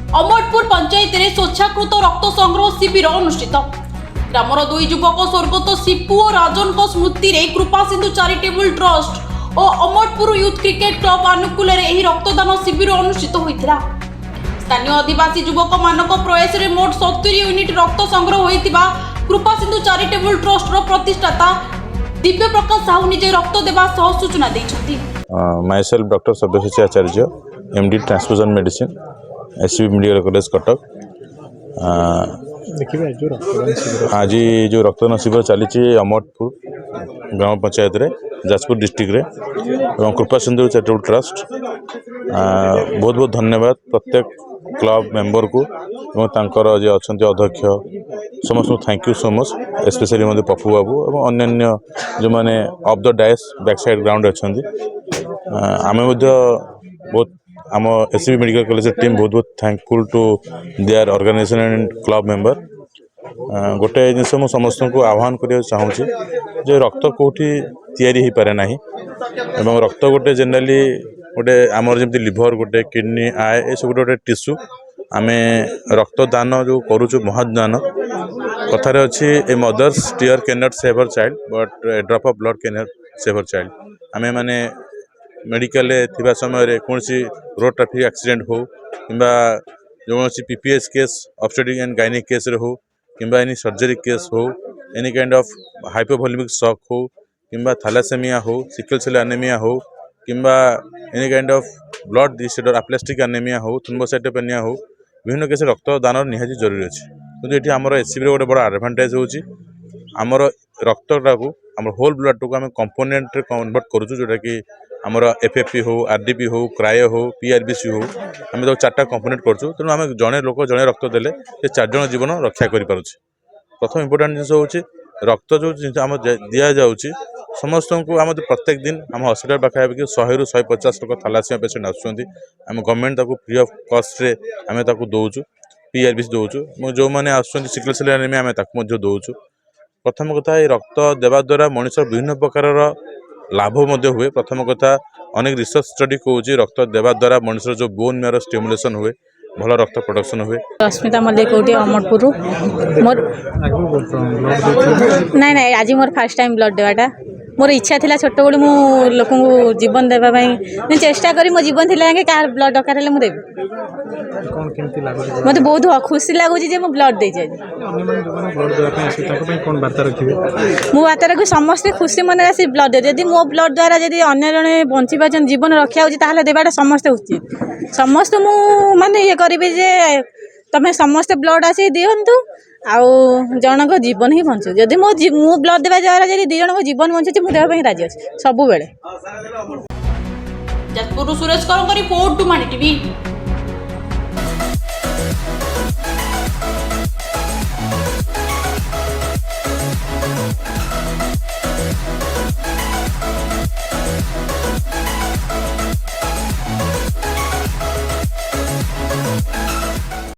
अमरपुर पंचायत रे स्वच्छाकृत रक्त संग्रह शिविर अनुष्ठित। ग्रामर दुई युवक स्वर्गत शिपु और राजन को स्मृति रे कृपा सिंधु चैरिटेबल ट्रस्ट और अमरपुर यूथ क्रिकेट क्लब आनुकूल रे रक्तदान शिविर अनुष्ठित होइतिला। स्थानीय आदिवासी युवक मानक प्रयास रे मोट 70 यूनिट रक्त संग्रह होइतिबा कृपा सिंधु चैरिटेबल ट्रस्ट रो प्रतिष्ठाता दिव्य प्रकाश साहू निजे रक्त देवा सह सूचना दैछथि। Myself doctor Sabyasachi Acharya MD transfusion medicine SCB medical college Cuttack. आज जो रक्तदान शिविर चली अमरपुर ग्राम पंचायत रे जाजपुर डिस्ट्रिक्ट रे और कृपा सिंधु चैरिटेबल ट्रस्ट बहुत बहुत धन्यवाद प्रत्येक क्लब मेंबर को और जे अच्छा अध्यक्ष समस्त thank you so much specially मत पप्पू बाबू और अन्य जो मैंने off the dais back side ground अच्छा आम बहुत आम एससीबी मेडिकल कॉलेज टीम बहुत बहुत thankful to their organisation and club member. गोटे जिनस मु समस्त को आह्वान करने चाहूँगी जे रक्त कौटी तैयारी हो पारे ना एवं रक्त गोटे जनरली गोटे आमर जमी लिभर गोटे किडनी आय ये सब गोटे टिश्यू आम रक्तदान जो करुचु महादान कथार अच्छी a mother's tear can not save her child but a drop of blood can save her child. आम मैंने मेडिकल थिबा समय कौन सी रोड ट्रैफिक एक्सीडेंट हो किंबा जो PPS case obstetric and gynaec case हो किंबा एनी सर्जरी केस हो any kind of hypovolemic shock हो किंबा थैलेसेमिया हो सिकल सेल एनीमिया हो किंबा any kind of blood disorder aplastic anaemia हो थ्रोम्बोसाइटोपेनिया हो विभिन्न केस रक्तदान निहाती जरूरी अच्छे। किंतु ये आमर एससीबी गोटे बड़ा एडवांटेज होची आमर रक्तटा को आम होल ब्लड को आम कंपोनेंट रे कन्वर्ट करूँ जोटा कि आमर एफएफपी हो आरडीपी हो क्रायो हो पीआरबीसी हो आम तो 4टा कंपोनेंट करूँ तेणु आम जड़े लोक जड़े रक्त देले ये 4 जन जीवन रक्षा कर प्रथम इंपोर्टाट जिन हूँ रक्त जो आम दि जाऊँगी समस्त को आम प्रत्येक दिन आम हस्पिटाल पाखापाखि 100 ରୁ 150 लोक थैलासेमिया पेसेंट आसुँच आम गवर्नमेंट फ्री ऑफ कॉस्ट रे आम दौचु पीआरबीसी दौचु जो मैंने आसुँच सिकल सेल एनीमिया आम दौचु। प्रथम कथा ये रक्त देवा द्वारा मनुष्य विभिन्न प्रकार लाभ हुए। प्रथम कथा अनेक रिसर्च स्टडी कहूँ रक्त देवा द्वारा मनुष्य जो बोन मेरो स्टिमुलेशन हुए भल रक्त प्रोडक्शन हुए। अस्मिता मल्लिक कौटी अमरपुर मोर ना आज मोर फास्ट टाइम ब्लड देवाटा मोर इच्छा थिला छोट बड़ी मु लोक जीवन देवाई चेष्टा करी मो जीवन थिला क्या ब्लड दरकार है मुझे मत बहुत खुशी लगुच मु ब्लड दे मु बार्ता रखी समस्ते खुशी मन आसी ब्लड दे जदि मो ब्लड द्वारा जदि अन्य जने बंची पाचन जीवन रखा होता देवाटा समस्ते उचित समस्त मु माने ये करी जे तमें समस्ते ब्लड आसी दिंतु आउ जनक जीवन ही बंचु जदि मो ब्लड देवा द्वारा जदि 2 जन जीवन बंचुची मु देवा राजी अच्छी सब बेले। जाजपुर सुरेश कर रिपोर्ट टू मानी टीवी।